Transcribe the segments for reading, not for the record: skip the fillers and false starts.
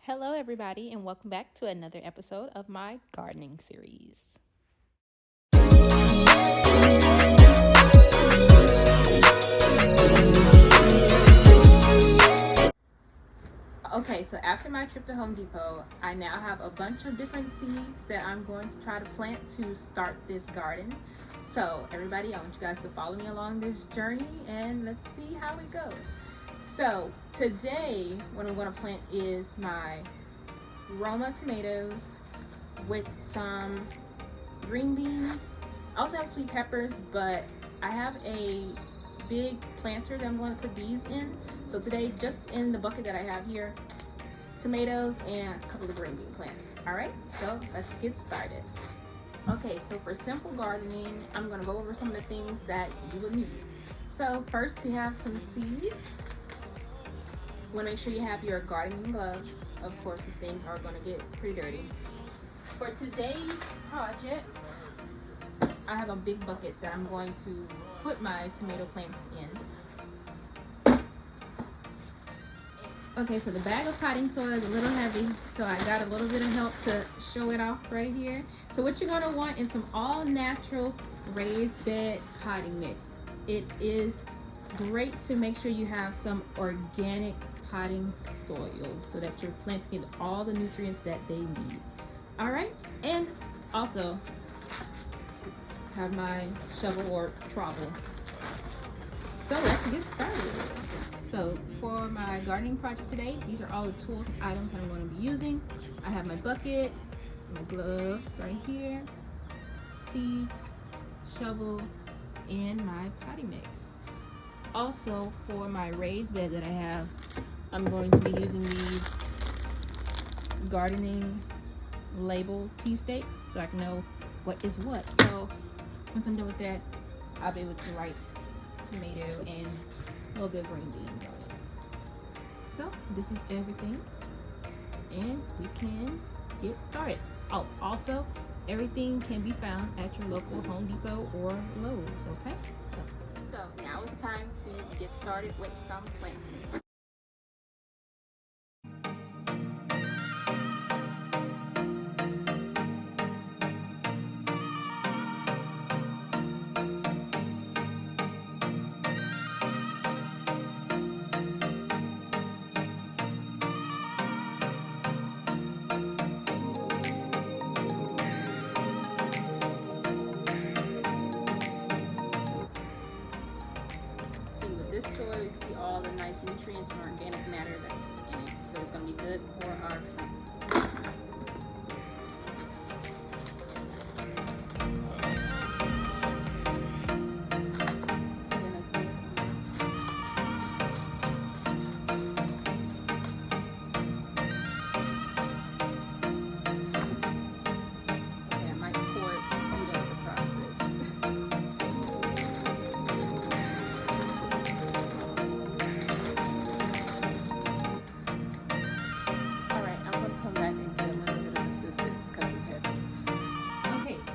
Hello, everybody, and welcome back to another episode of my gardening series. Okay, so after my trip to Home Depot, I now have a bunch of different seeds that I'm going to try to plant to start this garden. So, everybody, I want you guys to follow me along this journey and let's see how it goes. So, today, what I'm going to plant is my Roma tomatoes with some green beans. I also have sweet peppers, but I have a big planter that I'm going to put these in. So today, just in the bucket that I have here, tomatoes and a couple of green bean plants. All right, so let's get started. Okay, so for simple gardening, I'm going to go over some of the things that you will need. So first, we have some seeds. You want to make sure you have your gardening gloves. Of course, these things are going to get pretty dirty. For today's project, I have a big bucket that I'm going to put my tomato plants in. Okay, so the bag of potting soil is a little heavy, so I got a little bit of help to show it off right here. So what you're gonna want is some all-natural raised bed potting mix. It is great to make sure you have some organic potting soil so that your plants get all the nutrients that they need. All right, and also have my shovel or trowel. So let's get started. So for my gardening project today, these are all the tools and items that I'm going to be using. I have my bucket, my gloves right here, seeds, shovel, and my potting mix. Also for my raised bed that I have, I'm going to be using these gardening label tea stakes so I can know what is what. So once I'm done with that, I'll be able to write tomato and a little bit of green beans on it. So this is everything, and we can get started. Oh, also, everything can be found at your local Home Depot or Lowe's, okay? So now it's time to get started with some planting. This soil, you can see all the nice nutrients and organic matter that's in it, so it's going to be good for our plants. Okay, I might pour it to speed up the process.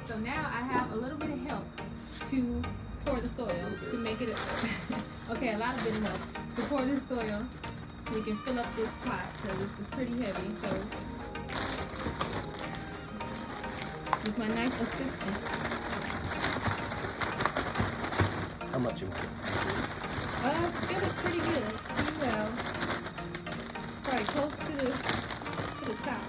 So now I have a little bit of help to pour the soil to make it okay, a lot of bit of help to pour this soil so we can fill up this pot because this is pretty heavy. So with my nice assistant. How much you want? Fill it pretty good, pretty well. Probably close to the top.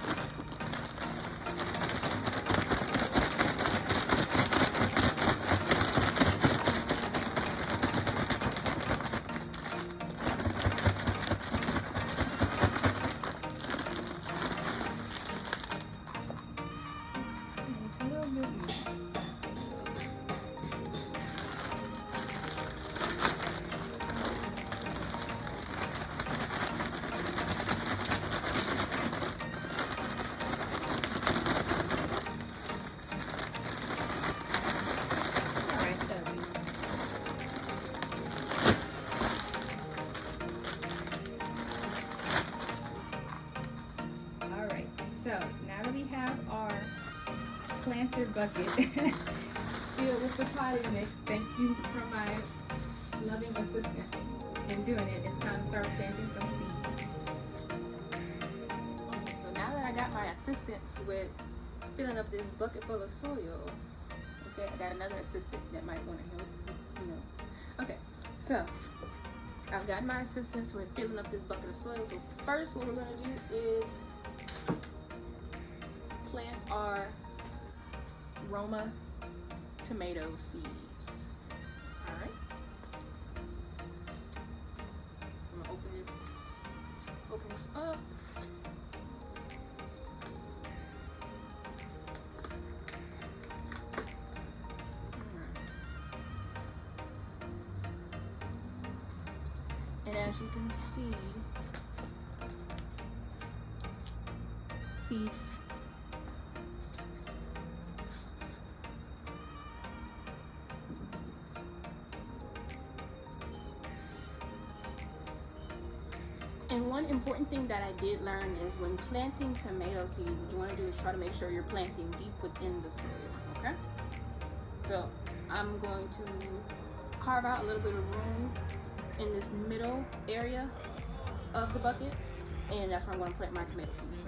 So now that we have our planter bucket filled with the potting mix, thank you for my loving assistant in doing it. It's time to start planting some seeds. assistance with filling up this bucket full of soil. Okay, I got another assistant that might want to help, you know. Okay, so I've got my assistance with filling up this bucket of soil. So first what we're gonna do is plant our Roma tomato seeds. All right. So I'm gonna open this up. And as you can see, and one important thing that I did learn is when planting tomato seeds, what you want to do is try to make sure you're planting deep within the soil, okay? So I'm going to carve out a little bit of room in this middle area of the bucket, and that's where I'm going to plant my tomato seeds.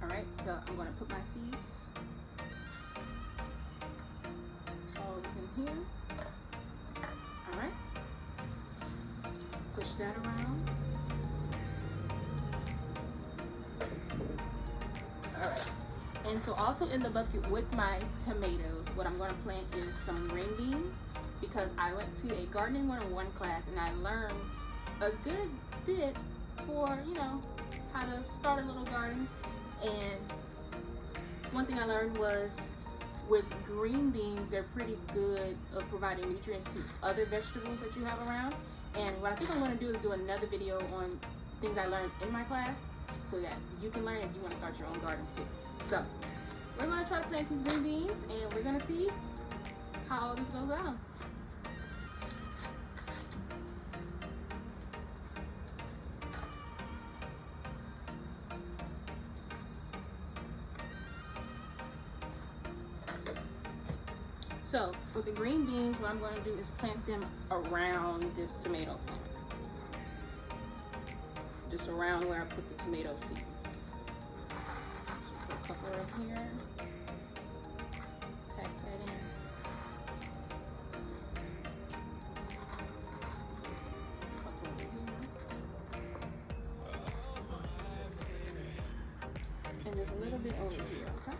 All right, so I'm going to put my seeds all within here. All right, push that around. All right, and so also in the bucket with my tomatoes, what I'm going to plant is some green beans, because I went to a gardening 101 class and I learned a good bit for, you know, how to start a little garden. And one thing I learned was with green beans, they're pretty good at providing nutrients to other vegetables that you have around. And what I think I'm going to do is do another video on things I learned in my class so that you can learn if you want to start your own garden too. So we're going to try to plant these green beans and we're going to see how all this goes down. So with the green beans, what I'm going to do is plant them around this tomato plant. Just around where I put the tomato seeds. So put a couple right here. Pack that in. Couple over here. And there's a little bit over here, okay?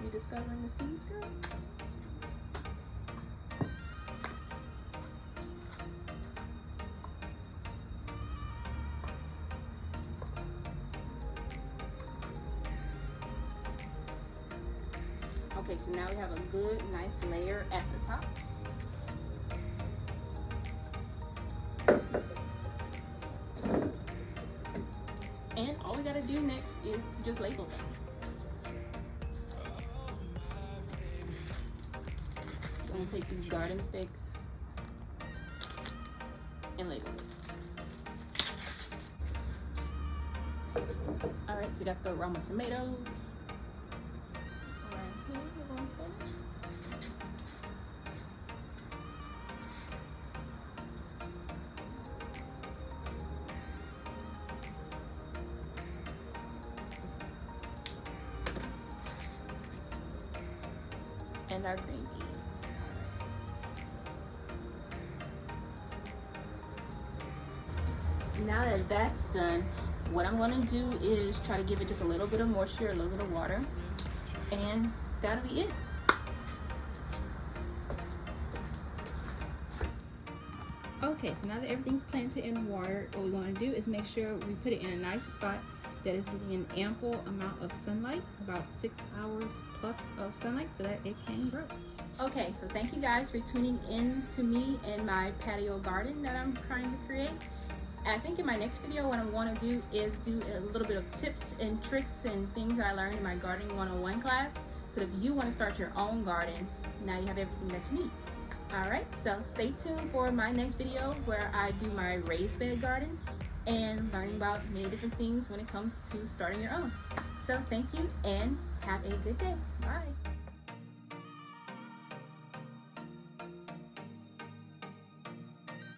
You discovering the seeds, girl? Okay, so now we have a good, nice layer at the top. And all we gotta do next is to just label them. I'm gonna take these garden sticks and label it. All right, so we got the Roma tomatoes. Right here, we're gonna put it. And our green beans. Now that that's done, what I'm going to do is try to give it just a little bit of moisture, a little bit of water, and that'll be it. Okay, so now that everything's planted and watered, what we want to do is make sure we put it in a nice spot that is getting an ample amount of sunlight, about 6 hours plus of sunlight, so that it can grow. Okay, so thank you guys for tuning in to me and my patio garden that I'm trying to create. And I think in my next video, what I want to do is do a little bit of tips and tricks and things that I learned in my gardening 101 class, so that if you want to start your own garden, now you have everything that you need. All right, so stay tuned for my next video where I do my raised bed garden and learning about many different things when it comes to starting your own. So thank you and have a good day. Bye.